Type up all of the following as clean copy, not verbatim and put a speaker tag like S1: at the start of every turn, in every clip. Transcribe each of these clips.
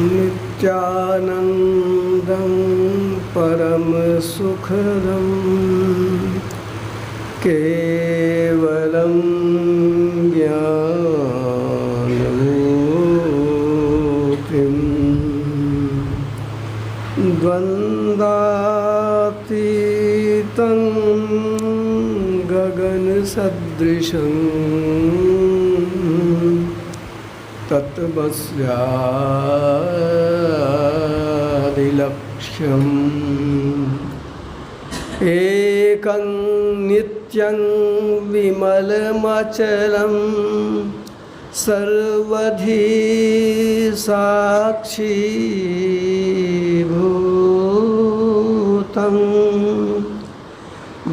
S1: नित्यानंदं परम सुखदं केवलं ज्ञानमूर्तिं द्वन्द्वातीतं गगनसदृशं तत्त्वस्यादिलक्ष्यम् एकं नित्यं विमलमचलं सर्वधी साक्षीभूतं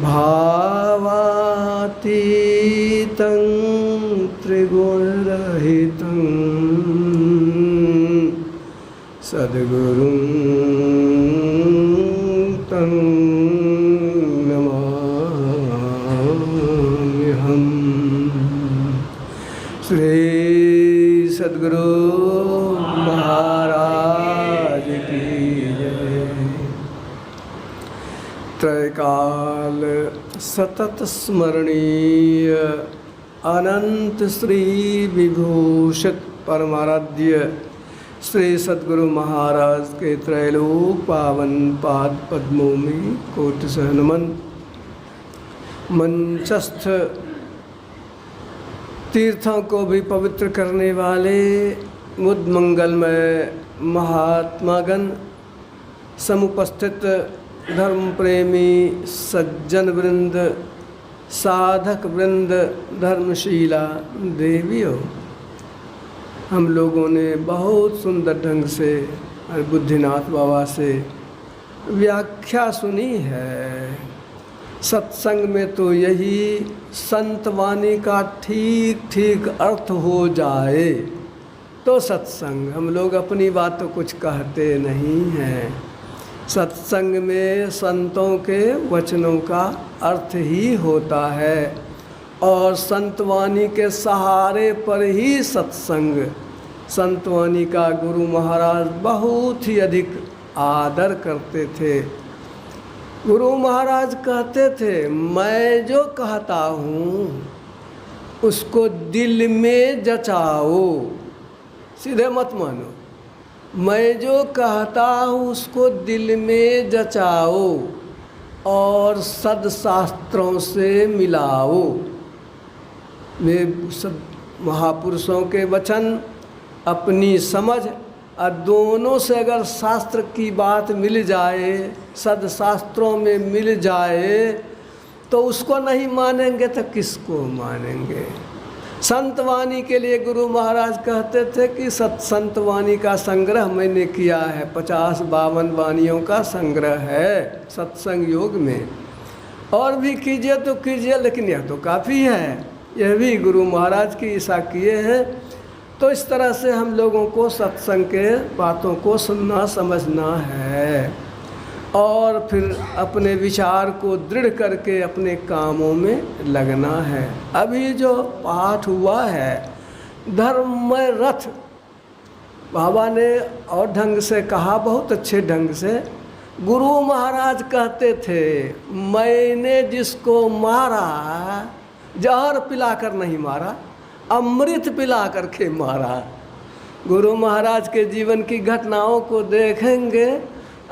S1: भावातीतं त्रिगुणरहितं सद्गुरुं तं नमाम्यहम्। श्री सद्गुरु महाराज की जय। त्रैकाल सतत स्मरणीय अनंत श्री विभूषित परमाराध्य श्री सद्गुरु महाराज के त्रैलोक पावन पाद पद्मों में कोटिशः नमन। मंचस्थ तीर्थों को भी पवित्र करने वाले मुद मंगलमय महात्मागण, समुपस्थित धर्म प्रेमी सज्जन वृंद, साधक वृंद, धर्मशीला देवियों, हम लोगों ने बहुत सुंदर ढंग से बुद्धिनाथ बाबा से व्याख्या सुनी है। सत्संग में तो यही संत वाणी का ठीक ठीक अर्थ हो जाए तो सत्संग। हम लोग अपनी बात तो कुछ कहते नहीं हैं। सत्संग में संतों के वचनों का अर्थ ही होता है और संतवाणी के सहारे पर ही सत्संग। संतवाणी का गुरु महाराज बहुत ही अधिक आदर करते थे। गुरु महाराज कहते थे, मैं जो कहता हूँ उसको दिल में जचाओ, सीधे मत मानो। मैं जो कहता हूँ उसको दिल में जचाओ और सदशास्त्रों से मिलाओ। वे सब महापुरुषों के वचन, अपनी समझ और दोनों से अगर शास्त्र की बात मिल जाए, सदशास्त्रों में मिल जाए तो उसको नहीं मानेंगे तो किसको मानेंगे। संतवाणी के लिए गुरु महाराज कहते थे कि संतवाणी का संग्रह मैंने किया है, 50-52 वाणियों का संग्रह है सत्संग योग में। और भी कीजिए तो कीजिए, लेकिन यह तो काफ़ी है। यह भी गुरु महाराज की इच्छा किए हैं। तो इस तरह से हम लोगों को सत्संग के बातों को सुनना समझना है और फिर अपने विचार को दृढ़ करके अपने कामों में लगना है। अभी जो पाठ हुआ है धर्ममय रथ, बाबा ने और ढंग से कहा, बहुत अच्छे ढंग से। गुरु महाराज कहते थे, मैंने जिसको मारा जहर पिलाकर नहीं मारा, अमृत पिला करके मारा। गुरु महाराज के जीवन की घटनाओं को देखेंगे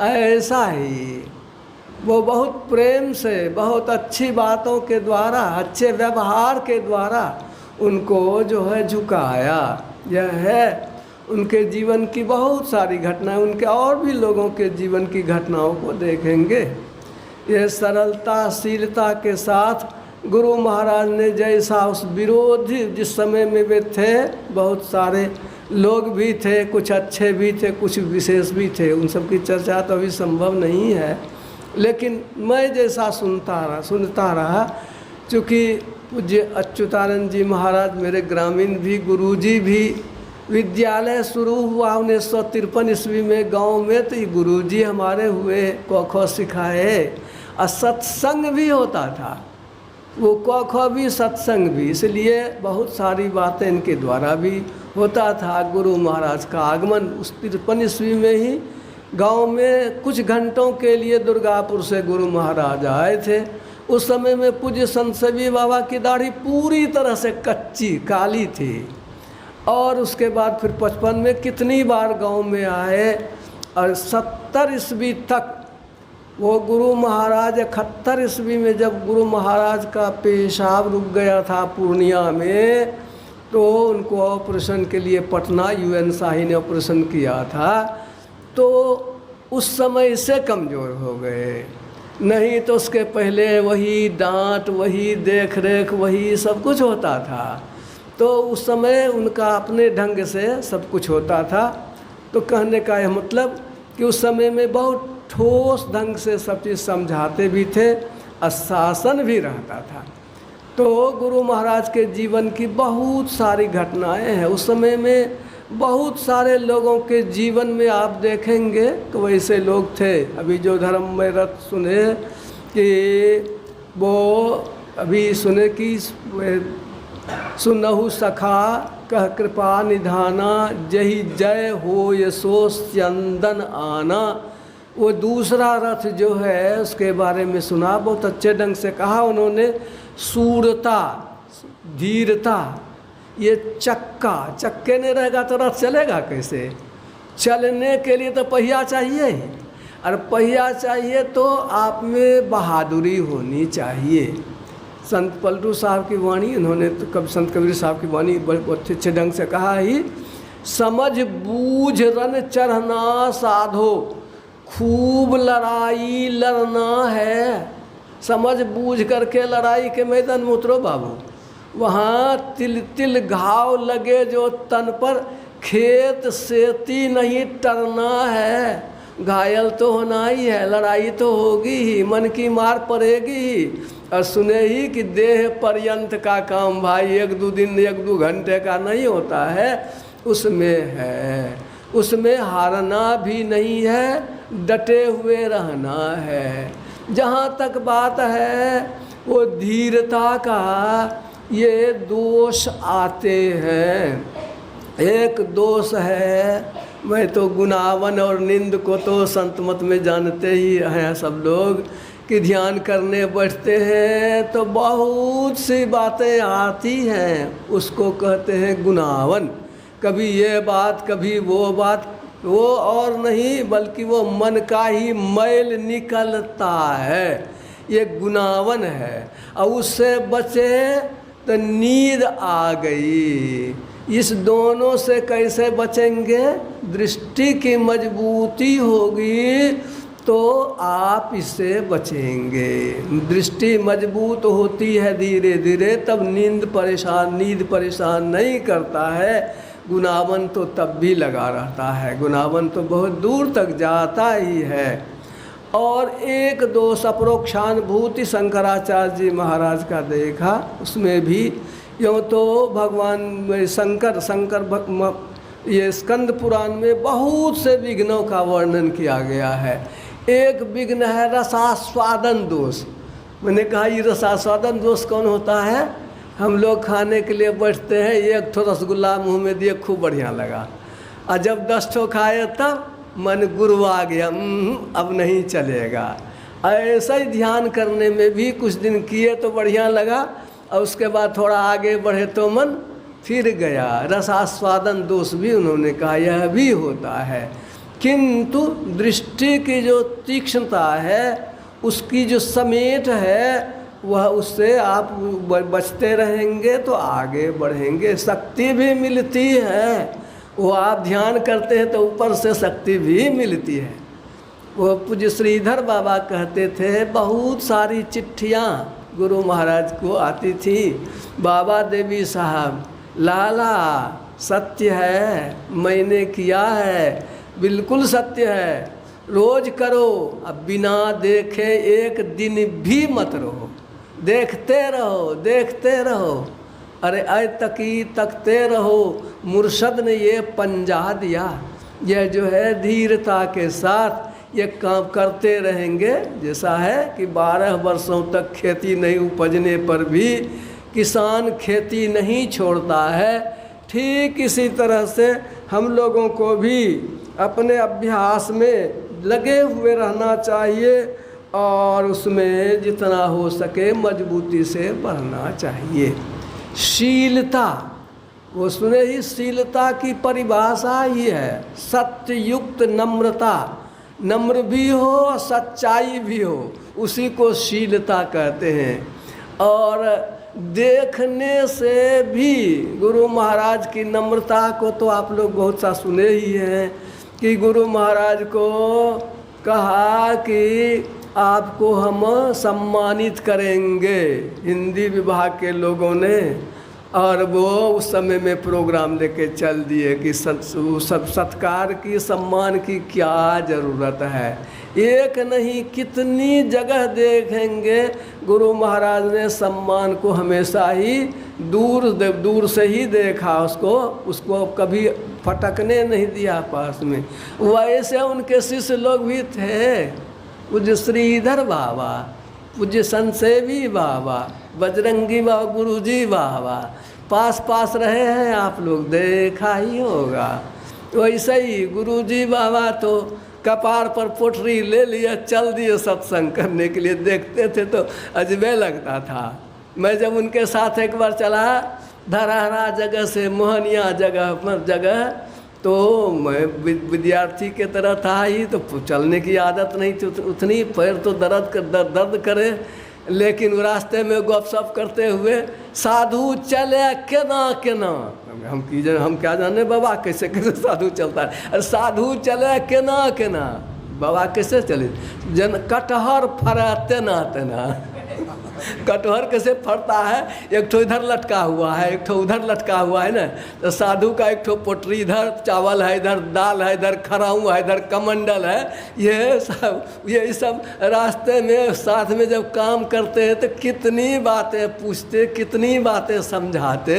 S1: ऐसा ही। वो बहुत प्रेम से, बहुत अच्छी बातों के द्वारा, अच्छे व्यवहार के द्वारा उनको जो है झुकाया। यह है उनके जीवन की बहुत सारी घटनाएं। उनके और भी लोगों के जीवन की घटनाओं को देखेंगे। यह सरलता शीलता के साथ गुरु महाराज ने जैसा उस विरोधी जिस समय में वे थे, बहुत सारे लोग भी थे, कुछ अच्छे भी थे, कुछ विशेष भी थे। उन सब की चर्चा तो अभी संभव नहीं है, लेकिन मैं जैसा सुनता रहा चूँकि पूज्य अच्युतानंद जी महाराज मेरे ग्रामीण भी, गुरुजी भी। विद्यालय शुरू हुआ 1953 ईस्वी में गांव में, तो ये गुरुजी हमारे हुए, क ख सिखाए और सत्संग भी होता था। वो क भी सत्संग भी, इसलिए बहुत सारी बातें इनके द्वारा भी होता था। गुरु महाराज का आगमन उस 53 ईस्वी में ही गांव में कुछ घंटों के लिए दुर्गापुर से गुरु महाराज आए थे। उस समय में पूज्य संत सभी बाबा की दाढ़ी पूरी तरह से कच्ची काली थी। और उसके बाद फिर 55 में कितनी बार गांव में आए, और 70 ईस्वी तक वो गुरु महाराज 71 ईस्वी में जब गुरु महाराज का पेशाब रुक गया था पूर्णिया में, तो उनको ऑपरेशन के लिए पटना UN शाही ने ऑपरेशन किया था, तो उस समय से कमज़ोर हो गए। नहीं तो उसके पहले वही डांट, वही देख रेख, वही सब कुछ होता था। तो उस समय उनका अपने ढंग से सब कुछ होता था। तो कहने का यह मतलब कि उस समय में बहुत ठोस ढंग से सब चीज़ समझाते भी थे, शासन भी रहता था। तो गुरु महाराज के जीवन की बहुत सारी घटनाएं हैं। उस समय में बहुत सारे लोगों के जीवन में आप देखेंगे तो वैसे लोग थे। अभी जो धर्म में रथ सुने कि वो अभी सुने कि सुनहु सखा कह कृपा निधाना, जही जय हो यशो चंदन आना। वो दूसरा रथ जो है उसके बारे में सुना, बहुत अच्छे ढंग से कहा उन्होंने। सूरता, धीरता, ये चक्के नहीं रहेगा तो रथ चलेगा कैसे? चलने के लिए तो पहिया चाहिए, और पहिया चाहिए तो आप में बहादुरी होनी चाहिए। संत पलटू साहब की वाणी, उन्होंने तो कब संत कबीर साहब की वाणी बहुत अच्छे ढंग से कहा ही, समझ बूझ रन चढ़ना साधो, खूब लड़ाई लड़ना है। समझ बूझ करके लड़ाई के मैदान में उतरो बाबू, वहाँ तिल तिल घाव लगे जो तन पर, खेत सेती नहीं टरना है। घायल तो होना ही है, लड़ाई तो होगी ही, मन की मार पड़ेगी ही। और सुने ही कि देह पर्यंत का काम भाई 1-2 दिन 1-2 घंटे का नहीं होता है, उसमें है। उसमें हारना भी नहीं है, डटे हुए रहना है। जहाँ तक बात है वो धीरता का, ये दोष आते हैं। एक दोष है, मैं तो गुनावन और निंद को तो संत मत में जानते ही हैं सब लोग, कि ध्यान करने बैठते हैं तो बहुत सी बातें आती हैं, उसको कहते हैं गुनावन। कभी ये बात, कभी वो बात, वो और नहीं बल्कि वो मन का ही मैल निकलता है, ये गुनावन है। और उससे बचे तो नींद आ गई। इस दोनों से कैसे बचेंगे? दृष्टि की मजबूती होगी तो आप इससे बचेंगे। दृष्टि मजबूत होती है धीरे धीरे, तब नींद परेशान नहीं करता है। गुनावन तो तब भी लगा रहता है, गुनावन तो बहुत दूर तक जाता ही है। और एक दोष अपरोक्षानुभूति शंकराचार्य जी महाराज का देखा, उसमें भी यूँ तो भगवान शंकर ये स्कंद पुराण में बहुत से विघ्नों का वर्णन किया गया है। एक विघ्न है रसास्वादन दोष। मैंने कहा ये रसास्वादन दोष कौन होता है? हम लोग खाने के लिए बैठते हैं, एक ठो रसगुल्ला मुंह में दिए, खूब बढ़िया लगा, और जब 10 ठो खाए तब मन गुरवा गया, अब नहीं चलेगा। ऐसा ही ध्यान करने में भी कुछ दिन किए तो बढ़िया लगा, और उसके बाद थोड़ा आगे बढ़े तो मन फिर गया। रसास्वादन दोष भी उन्होंने कहा यह भी होता है। किंतु दृष्टि की जो तीक्ष्णता है, उसकी जो समेट है, वह उससे आप बचते रहेंगे तो आगे बढ़ेंगे। शक्ति भी मिलती है, वो आप ध्यान करते हैं तो ऊपर से शक्ति भी मिलती है। वो पूज्य श्रीधर बाबा कहते थे, बहुत सारी चिट्ठियाँ गुरु महाराज को आती थी। बाबा देवी साहब, लाला सत्य है, मैंने किया है, बिल्कुल सत्य है, रोज करो, अब बिना देखे एक दिन भी मत रहो, देखते रहो देखते रहो। अरे आय तकी तकते रहो, मुर्शद ने ये पंजा दिया। यह जो है धीरता के साथ ये काम करते रहेंगे। जैसा है कि 12 वर्षों तक खेती नहीं उपजने पर भी किसान खेती नहीं छोड़ता है, ठीक इसी तरह से हम लोगों को भी अपने अभ्यास में लगे हुए रहना चाहिए और उसमें जितना हो सके मजबूती से बढ़ना चाहिए। शीलता, वो सुने ही, शीलता की परिभाषा ही है सत्ययुक्त नम्रता, नम्र भी हो सच्चाई भी हो, उसी को शीलता कहते हैं। और देखने से भी गुरु महाराज की नम्रता को तो आप लोग बहुत सा सुने ही हैं कि गुरु महाराज को कहा कि आपको हम सम्मानित करेंगे, हिंदी विभाग के लोगों ने, और वो उस समय में प्रोग्राम लेके चल दिए कि सब सत्कार की, सम्मान की क्या ज़रूरत है। एक नहीं कितनी जगह देखेंगे गुरु महाराज ने सम्मान को हमेशा ही दूर से ही देखा, उसको कभी फटकने नहीं दिया पास में। वैसे उनके शिष्य लोग भी थे, पूज्य श्रीधर बाबा, पूज्य संसेवी बाबा, बजरंगी बाबा, गुरुजी बाबा पास रहे हैं, आप लोग देखा ही होगा। वैसे ही गुरुजी बाबा तो कपार पर पोटरी ले लिया, चल दिए सत्संग करने के लिए। देखते थे तो अजबे लगता था। मैं जब उनके साथ एक बार चला धराहरा जगह से मोहनिया जगह तो मैं विद्यार्थी के तरह था ही, तो चलने की आदत नहीं थी उतनी, पैर तो दर्द करे, लेकिन रास्ते में गपशप करते हुए साधु चले केना हम क्या जाने बाबा कैसे साधु चलता है। अरे साधु चले केना बाबा कैसे चले, जन कटहर फरा तेना कटहर कैसे फरता है, एक ठो इधर लटका हुआ है, एक ठो उधर लटका हुआ है ना। तो साधु का एक ठो पोटरी इधर चावल है, इधर दाल है, इधर खराऊ है, इधर कमंडल है। ये सब रास्ते में साथ में जब काम करते हैं तो कितनी बातें पूछते, कितनी बातें समझाते,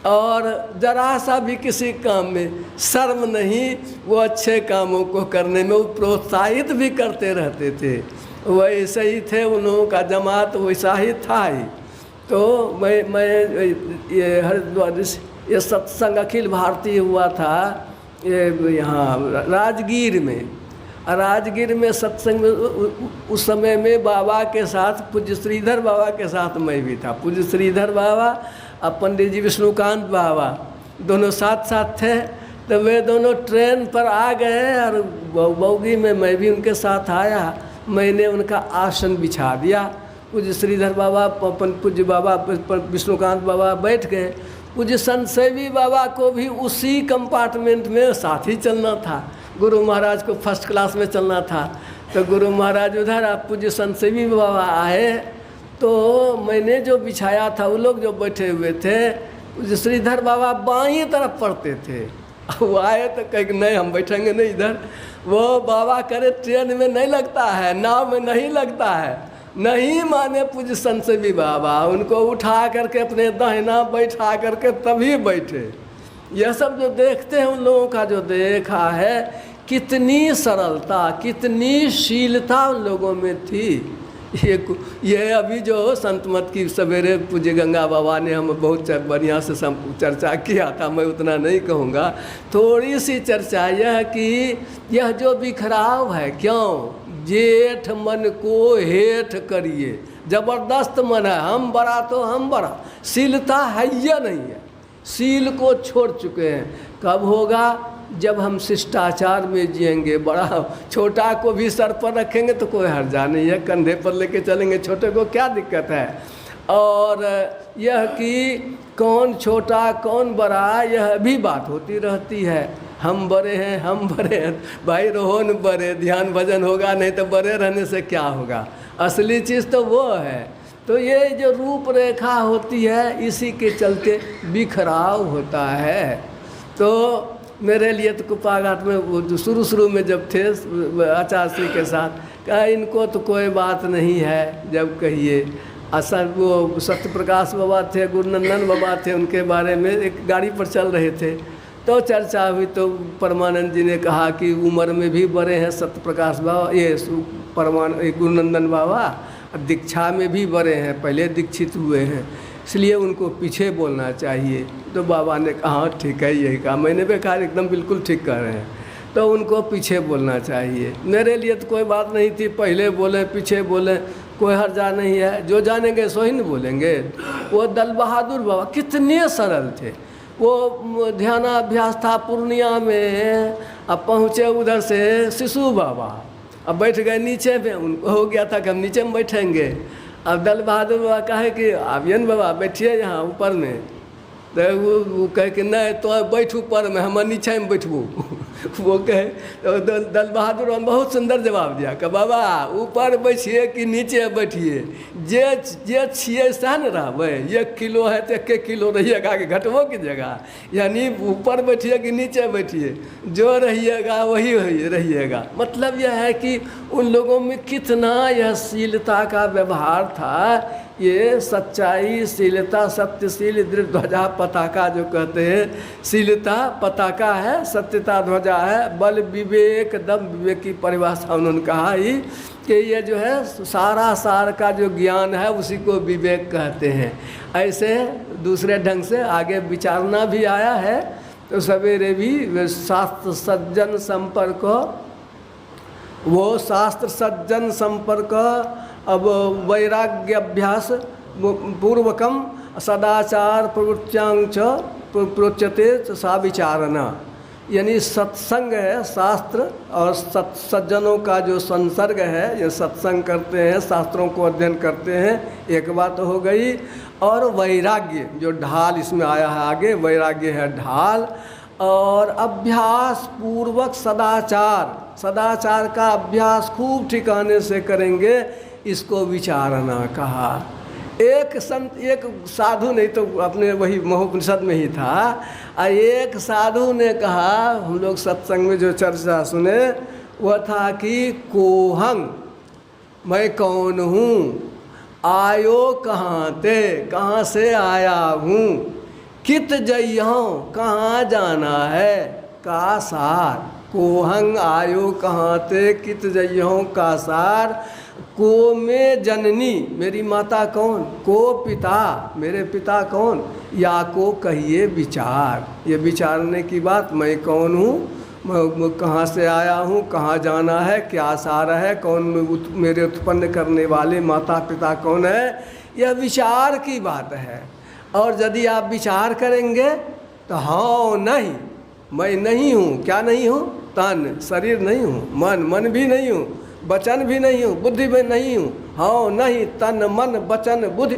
S1: और जरा सा भी किसी काम में शर्म नहीं, वो अच्छे कामों को करने में वो प्रोत्साहित भी करते रहते थे। वैसे ही थे उन लोगों का जमात, वैसा ही था ही। तो मैं ये हरिद्वार ये सत्संग अखिल भारतीय हुआ था ये यहाँ राजगीर में सत्संग में। उस समय में बाबा के साथ, पूज्य श्रीधर बाबा के साथ मैं भी था। पूज्य श्रीधर बाबा और पंडित जी विष्णुकांत बाबा दोनों साथ थे। तो वे दोनों ट्रेन पर आ गए और बौगी में मैं भी उनके साथ आया। मैंने उनका आसन बिछा दिया। पूज्य श्रीधर बाबा, पूज्य बाबा विष्णुकांत बाबा बैठ गए। पूज्य संसेवी बाबा को भी उसी कंपार्टमेंट में साथ ही चलना था। गुरु महाराज को फर्स्ट क्लास में चलना था। तो गुरु महाराज उधर, आप पूज्य संसेवी बाबा आए तो मैंने जो बिछाया था, वो लोग जो बैठे हुए थे, पूज्य श्रीधर बाबा बाईं तरफ पढ़ते थे। वो आए तो कहे नहीं हम बैठेंगे नहीं इधर। वो बाबा करे ट्रेन में नहीं लगता है, नाव में नहीं लगता है, नहीं माने पूज्य संसेवी बाबा। उनको उठा करके अपने दाहिना बैठा करके तभी बैठे। यह सब जो देखते हैं उन लोगों का जो देखा है, कितनी सरलता, कितनी शीलता उन लोगों में थी। ये अभी जो संत मत की सवेरे पूज्य गंगा बाबा ने हम बहुत बढ़िया से चर्चा किया था, मैं उतना नहीं कहूँगा। थोड़ी सी चर्चा यह कि यह जो बिखराव है, क्यों जेठ मन को हेठ करिए, जबरदस्त मन है, हम बड़ा तो हम बड़ा, शीलता है या नहीं है, शील को छोड़ चुके हैं। कब होगा? जब हम शिष्टाचार में जिएंगे। बड़ा छोटा को भी सर पर रखेंगे तो कोई हर्जा नहीं है, कंधे पर लेके चलेंगे, छोटे को क्या दिक्कत है। और यह कि कौन छोटा कौन बड़ा, यह भी बात होती रहती है। हम बड़े हैं, हम बड़े हैं, भाई रहो न बड़े, ध्यान भजन होगा नहीं तो बड़े रहने से क्या होगा। असली चीज़ तो वो है। तो ये जो रूपरेखा होती है, इसी के चलते बिखराव होता है। तो मेरे लिए तो कुप्पाघाट में वो जो शुरू में जब थे आचार्य श्री के साथ, कहा इनको तो कोई बात नहीं है। जब कहिए असल वो सत्य प्रकाश बाबा थे, गुरुनंदन बाबा थे, उनके बारे में एक गाड़ी पर चल रहे थे। तो चर्चा हुई तो परमानंद जी ने कहा कि उम्र में भी बड़े हैं सत्य प्रकाश बाबा, ये गुरुनंदन बाबा, दीक्षा में भी बड़े हैं, पहले दीक्षित हुए हैं, इसलिए उनको पीछे बोलना चाहिए। तो बाबा ने कहा ठीक है, यही कहा। मैंने भी कहा एकदम बिल्कुल ठीक कह रहे हैं, तो उनको पीछे बोलना चाहिए। मेरे लिए तो कोई बात नहीं थी, पहले बोले पीछे बोले, कोई हर्जा नहीं है, जो जानेंगे सो ही नहीं बोलेंगे। वो दल बहादुर बाबा कितने सरल थे, वो ध्यानाभ्यास था पूर्णिया में, अब पहुँचे उधर से शिशु बाबा, अब बैठ गए नीचे में, उनको हो गया था कि हम नीचे में बैठेंगे। अब दल बहादुर बाबा कहे कि आवियन बाबा बैठिए यहाँ ऊपर में, तो वो कहे कि नहीं तो बैठ ऊपर में, हम नीचे में बैठबू। वो कहे तो दल बहादुर हम बहुत सुंदर जवाब दिया कि बाबा ऊपर बैठिए कि नीचे बैठिए, जे छिए सह न रहबै, 1 किलो है तो 1 किलो रहिएगा कि घटबो की जगह, यानी ऊपर बैठिए कि नीचे बैठिए, जो रहिएगा वही रहिएगा। मतलब यह है कि उन लोगों में कितना यह शीलता का व्यवहार था, ये सच्चाई, शीलता, सत्यशील दृढ़ ध्वजा पताका जो कहते हैं, शीलता पताका है, सत्यता ध्वजा है, बल विवेक दम विवेक की परिभाषा उन्होंने कहा ही कि ये जो है सारा सार का जो ज्ञान है उसी को विवेक कहते हैं। ऐसे दूसरे ढंग से आगे विचारना भी आया है। तो सवेरे भी शास्त्र सज्जन संपर्क, वो शास्त्र सज्जन संपर्क, अब वैराग्य अभ्यास पूर्वकम सदाचार प्रवृत्त्यांच प्रोच्यते सा विचारणा, यानी सत्संग है, शास्त्र और सज्जनों का जो संसर्ग है, ये सत्संग करते हैं, शास्त्रों को अध्ययन करते हैं, एक बात हो गई। और वैराग्य जो ढाल इसमें आया है आगे, वैराग्य है ढाल। और अभ्यास पूर्वक सदाचार, सदाचार का अभ्यास खूब ठिकाने से करेंगे, इसको विचारना कहा। एक संत, एक साधु नहीं तो अपने वही महोपनिषद में ही था, एक साधु ने कहा, हम लोग सत्संग में जो चर्चा सुने वह था कि कोहंग, मैं कौन हूँ, आयो कहाँ ते, कहाँ से आया हूँ, कित जइहों, कहाँ जाना है, का सार, कोहंग आयो कहाँ ते, कित जइहों का सार, को में जननी, मेरी माता कौन, को पिता, मेरे पिता कौन, या को कहिए विचार, ये विचारने की बात, मैं कौन हूँ, मैं कहाँ से आया हूँ, कहाँ जाना है, क्या सार है, कौन मेरे उत्पन्न करने वाले माता पिता कौन है, यह विचार की बात है। और यदि आप विचार करेंगे तो हाँ नहीं, मैं नहीं हूँ, क्या नहीं हूँ, तन शरीर नहीं हूँ, मन भी नहीं हूँ, वचन भी नहीं हूँ, बुद्धि भी नहीं हूँ, हाँ नहीं, तन मन वचन बुद्धि,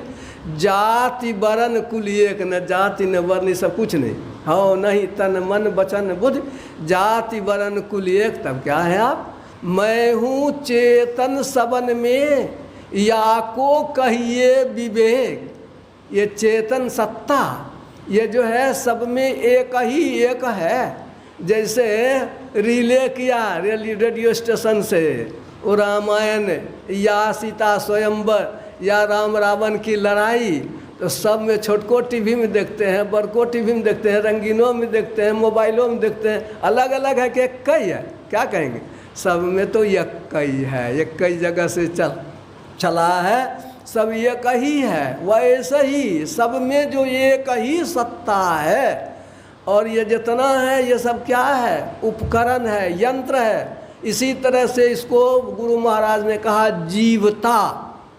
S1: जाति वर्ण कुल एक, न जाति न वर्ण सब कुछ नहीं, हाँ नहीं, तन मन वचन बुद्धि, जाति वर्ण कुल एक, तब क्या है आप, मैं हूँ चेतन सबन में, या को कहिए विवेक, ये चेतन सत्ता ये जो है सब में एक ही एक है। जैसे रिले किया रेडियो स्टेशन से, वो रामायण या सीता स्वयंवर या राम रावण की लड़ाई, तो सब में छोटको टीवी में देखते हैं, बड़को टीवी में देखते हैं, रंगीनों में देखते हैं, मोबाइलों में देखते हैं, अलग अलग है कि एक कई है, क्या कहेंगे, सब में तो एक कई है, एक कई जगह से चला है, सब एक ही है। वैसे ही सब में जो एक ही सत्ता है, और ये जितना है ये सब क्या है, उपकरण है, यंत्र है। इसी तरह से इसको गुरु महाराज ने कहा जीवता,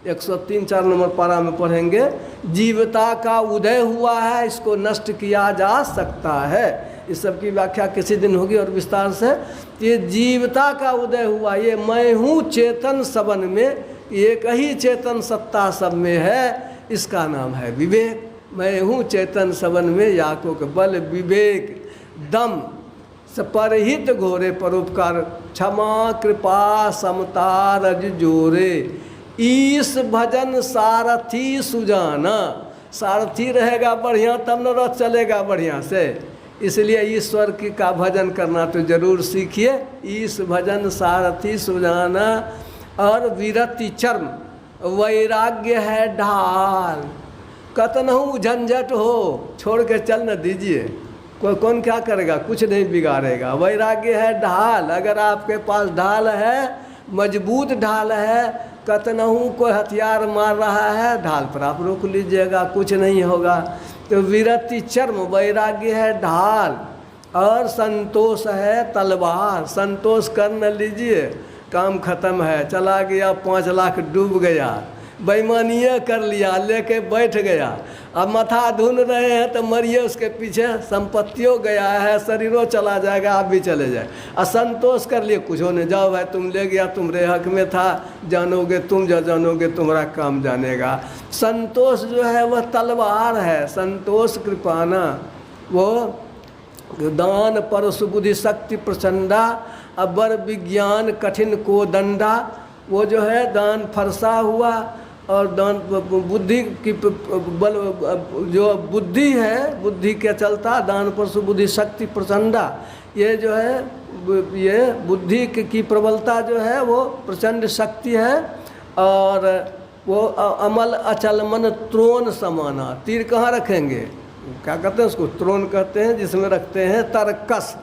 S1: 103-4 नंबर पारा में पढ़ेंगे, जीवता का उदय हुआ है, इसको नष्ट किया जा सकता है। इस सब की व्याख्या किसी दिन होगी और विस्तार से। ये जीवता का उदय हुआ, ये मैं हूँ चेतन सबन में, एक ही चेतन सत्ता सब में है, इसका नाम है विवेक। मैं हूँ चेतन सबन में, याको के बल विवेक दम परहित घोरे परोपकार, क्षमा कृपा समता रज जोरे, ईश भजन सारथी सुजाना। सारथी रहेगा बढ़िया तब न रथ चलेगा बढ़िया से, इसलिए ईश्वर की का भजन करना तो जरूर सीखिए। ईश भजन सारथी सुजाना, और विरति चर्म, वैराग्य है ढाल, कतनहु झंझट हो छोड़ के चल न दीजिए, कौन क्या करेगा, कुछ नहीं बिगाड़ेगा। वैराग्य है ढाल, अगर आपके पास ढाल है, मजबूत ढाल है, कतनहू कोई हथियार मार रहा है, ढाल पर आप रोक लीजिएगा, कुछ नहीं होगा। तो विरति चर्म, वैराग्य है ढाल, और संतोष है तलवार। संतोष कर न लीजिए, काम खत्म है, चला गया 5 लाख डूब गया, बेईमानियाँ कर लिया, लेके बैठ गया, अब मथा धुन रहे हैं तो मरिए उसके पीछे, संपत्तियों गया है, शरीरों चला जाएगा, आप भी चले जाए। असंतोष कर लिए, कुछ होने, जाओ भाई तुम ले गया, तुम्हारे हक में था, जानोगे तुम, जो जानोगे तुम्हारा काम जानेगा। संतोष जो है वह तलवार है, संतोष कृपाना, वो दान परशु बुद्धि शक्ति प्रचंडा, अबर विज्ञान कठिन को दंडा। वो जो है दान फरसा हुआ, और दान बुद्धि की बल, जो बुद्धि है, बुद्धि के चलता दान परशु बुद्धि शक्ति प्रचंडा। ये जो है, ये बुद्धि की प्रबलता जो है वो प्रचंड शक्ति है। और वो अमल अचल मन त्रोण समाना। तीर कहाँ रखेंगे, क्या कहते हैं उसको, त्रोण कहते हैं, जिसमें रखते हैं तरकस,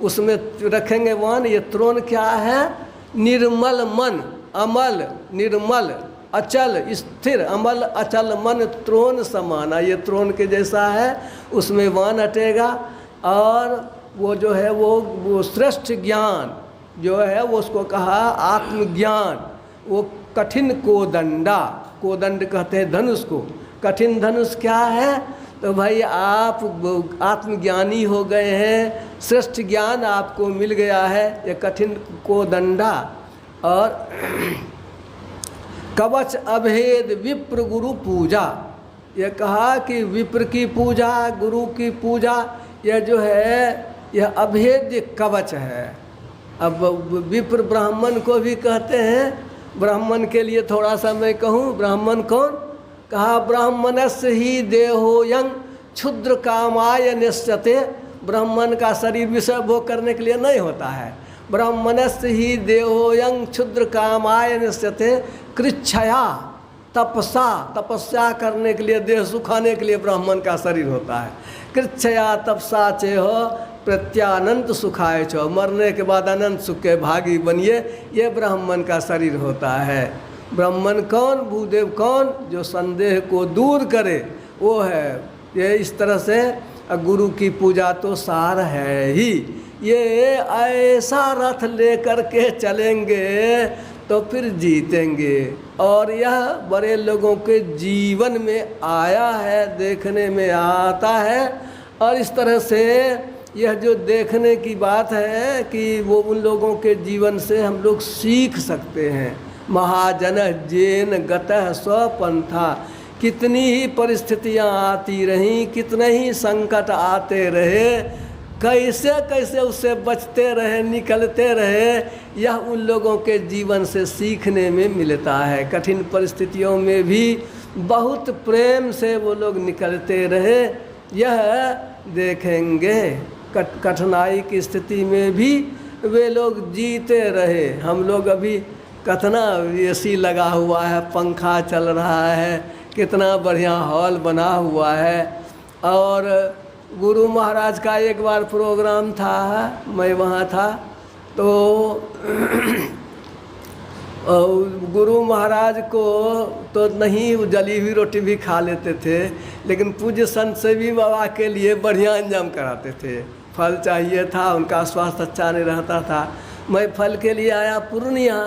S1: उसमें रखेंगे वन। ये त्रोण क्या है, निर्मल मन, अमल निर्मल, अचल स्थिर, अमल अचल मन त्रोण समाना। ये त्रोण के जैसा है, उसमें वान हटेगा। और वो जो है वो श्रेष्ठ ज्ञान जो है वो उसको कहा आत्मज्ञान। वो कठिन कोदंडा, कोदंड कहते हैं धनुष को, कठिन धनुष क्या है, तो भाई आप आत्मज्ञानी हो गए हैं, श्रेष्ठ ज्ञान आपको मिल गया है, ये कठिन कोदंडा। और कवच अभेद विप्र गुरु पूजा, ये कहा कि विप्र की पूजा, गुरु की पूजा, यह जो है यह अभेद्य कवच है। अब विप्र ब्राह्मण को भी कहते हैं, ब्राह्मण के लिए थोड़ा सा मैं कहूँ, ब्राह्मण कौन, कहा ब्राह्मणस्य ही देहोयं क्षुद्र कामाय निश्चते। ब्राह्मण का शरीर विषय भोग करने के लिए नहीं होता है। ब्राह्मणस्य ही देहोयं क्षुद्र कामाय निश्चते, कृच्छया तपसा, तपस्या करने के लिए, देह सुखाने के लिए ब्राह्मण का शरीर होता है। कृच्छया तपसा चेह प्रत्यानंद सुखाय छो, मरने के बाद अनंत सुख के भागी बनिए, ये ब्राह्मण का शरीर होता है। ब्राह्मण कौन, भूदेव कौन, जो संदेह को दूर करे, वो है। ये इस तरह से गुरु की पूजा तो सार है ही। ये ऐसा रथ लेकर के चलेंगे तो फिर जीतेंगे। और यह बड़े लोगों के जीवन में आया है, देखने में आता है। और इस तरह से यह जो देखने की बात है कि वो उन लोगों के जीवन से हम लोग सीख सकते हैं। महाजन जेन गतः स्वपंथा, कितनी ही परिस्थितियां आती रहीं, कितने ही संकट आते रहे, कैसे कैसे उससे बचते रहे, निकलते रहे, यह उन लोगों के जीवन से सीखने में मिलता है। कठिन परिस्थितियों में भी बहुत प्रेम से वो लोग निकलते रहे, यह देखेंगे। कठिनाई की स्थिति में भी वे लोग जीते रहे। हम लोग अभी कितना एसी लगा हुआ है, पंखा चल रहा है, कितना बढ़िया हॉल बना हुआ है। और गुरु महाराज का एक बार प्रोग्राम था, मैं वहाँ था, तो गुरु महाराज को तो नहीं, जली हुई रोटी भी खा लेते थे, लेकिन पूज्य संत से भी बाबा के लिए बढ़िया इंतजाम कराते थे। फल चाहिए था, उनका स्वास्थ्य अच्छा नहीं रहता था। मैं फल के लिए आया पूर्णिया,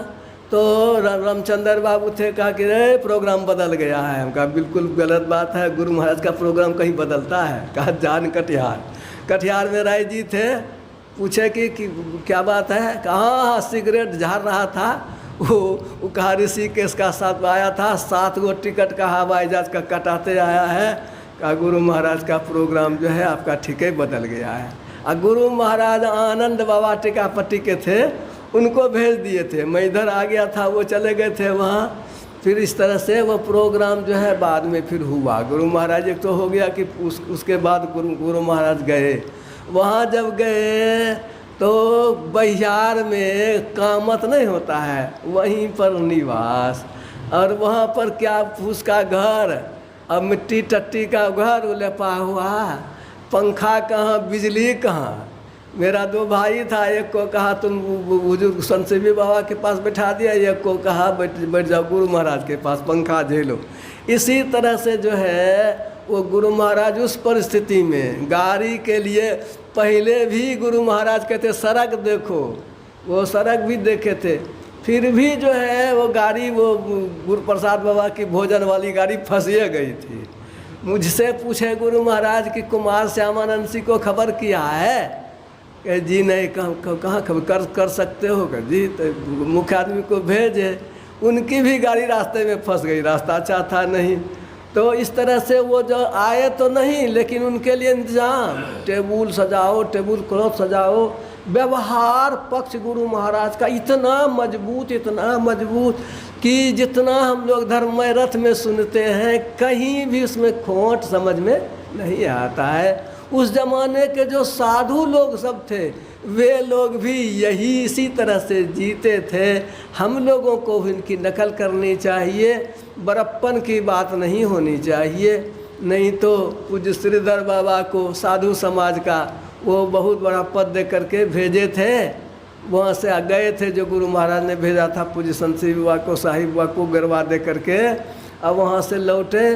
S1: तो रामचंद्र बाबू थे, कहा कि रे प्रोग्राम बदल गया है। हम कहा बिल्कुल गलत बात है, गुरु महाराज का प्रोग्राम कहीं बदलता है। कहा जान कटिहार, कटिहार में राय जी थे, पूछे कि क्या बात है, कहाँ सिगरेट झाड़ रहा था। वो कहा ऋषिकेश का साथ आया था, 7 गो टिकट का हवाई जहाज का कटाते आया है। कहा गुरु महाराज का प्रोग्राम जो है आपका ठीक ही बदल गया है। और गुरु महाराज आनंद बाबा टिकापट्टी के थे, उनको भेज दिए थे। मैं इधर आ गया था, वो चले गए थे वहाँ। फिर इस तरह से वो प्रोग्राम जो है बाद में फिर हुआ। गुरु महाराज एक तो हो गया कि उसके बाद गुरु महाराज गए वहाँ। जब गए तो बिहार में कामत नहीं होता है, वहीं पर निवास। और वहाँ पर क्या फूस का घर और मिट्टी टट्टी का घर लेपा हुआ, पंखा कहाँ, बिजली कहाँ। मेरा 2 भाई था, एक को कहा तुम बुजुर्ग संतसेवी बाबा के पास बैठा दिया, एक को कहा बैठ जाओ गुरु महाराज के पास, पंखा झेलो। इसी तरह से जो है वो गुरु महाराज उस परिस्थिति में गाड़ी के लिए पहले भी गुरु महाराज कहते सड़क देखो, वो सड़क भी देखे थे, फिर भी जो है वो गाड़ी, वो गुरु प्रसाद बाबा की भोजन वाली गाड़ी फंसिए गई थी। मुझसे पूछे गुरु महाराज कि कुमार श्यामानंद सिंह को खबर किया है? जी नहीं, कहाँ खबर कर सकते हो? जी तो मुख्य आदमी को भेजे, उनकी भी गाड़ी रास्ते में फंस गई, रास्ता अच्छा था नहीं। तो इस तरह से वो जो आए तो नहीं, लेकिन उनके लिए इंतजाम, टेबुल सजाओ, टेबुल क्लॉथ सजाओ। व्यवहार पक्ष गुरु महाराज का इतना मजबूत कि जितना हम लोग धर्ममय रथ में सुनते हैं, कहीं भी उसमें खोट समझ में नहीं आता है। उस जमाने के जो साधु लोग सब थे, वे लोग भी यही इसी तरह से जीते थे। हम लोगों को भी इनकी नकल करनी चाहिए, बड़प्पन की बात नहीं होनी चाहिए। नहीं तो पूज्य श्रीधर बाबा को साधु समाज का वो बहुत बड़ा पद दे करके भेजे थे, वहाँ से गए थे जो गुरु महाराज ने भेजा था पूज्य संतसेवी बाबा को, साहिब बाबा को गरबा दे करके। अब वहाँ से लौटे,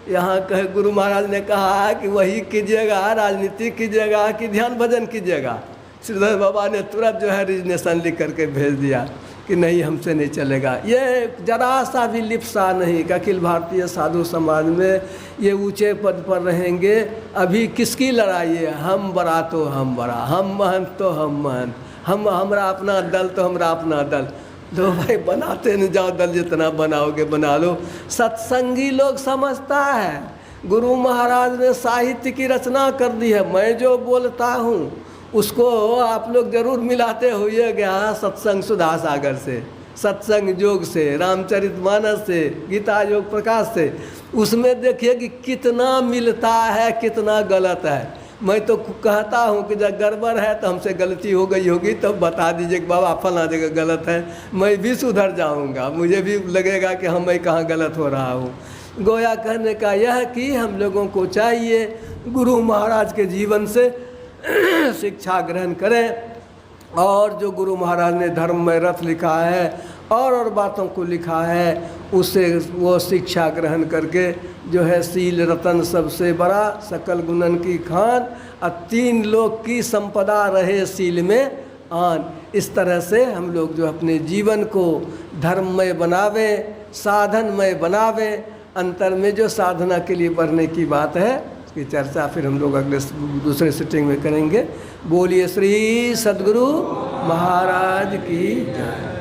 S1: यहाँ कहे गुरु महाराज ने कहा कि वही कीजिएगा, राजनीति कीजिएगा कि ध्यान भजन कीजिएगा। श्रीधर बाबा ने तुरंत जो है रिजनेशन लिख करके भेज दिया कि नहीं, हमसे नहीं चलेगा। ये जरा सा भी लिप्सा नहीं कि अखिल भारतीय साधु समाज में ये ऊंचे पद पर रहेंगे। अभी किसकी लड़ाई है? हम बड़ा तो हम बड़ा, हम महंत तो हम महंत, हमरा अपना दल तो हमरा अपना दल। लो भाई, बनाते नहीं जाओ दल, जितना बनाओगे बना लो। सत्संगी लोग समझता है गुरु महाराज ने साहित्य की रचना कर दी है। मैं जो बोलता हूँ उसको आप लोग जरूर मिलाते होइएगा सत्संग सुधा सागर से, सत्संग योग से, रामचरितमानस से, गीता योग प्रकाश से। उसमें देखिए कि कितना मिलता है, कितना गलत है। मैं तो कहता हूँ कि जब गड़बड़ है तो हमसे गलती हो गई होगी तो बता दीजिए कि बाबा फला जगह गलत है, मैं भी सुधर जाऊँगा, मुझे भी लगेगा कि हम मैं कहाँ गलत हो रहा हूँ। गोया कहने का यह कि हम लोगों को चाहिए गुरु महाराज के जीवन से शिक्षा ग्रहण करें, और जो गुरु महाराज ने धर्म में रथ लिखा है और बातों को लिखा है, उससे वो शिक्षा ग्रहण करके जो है सील रतन सबसे बड़ा, सकल गुणन की खान, और 3 लोक की संपदा रहे सील में आन। इस तरह से हम लोग जो अपने जीवन को धर्ममय बनावे, साधनमय बनावे। अंतर में जो साधना के लिए बढ़ने की बात है की चर्चा फिर हम लोग अगले दूसरे सिटिंग में करेंगे। बोलिए श्री सद्गुरु महाराज की जय।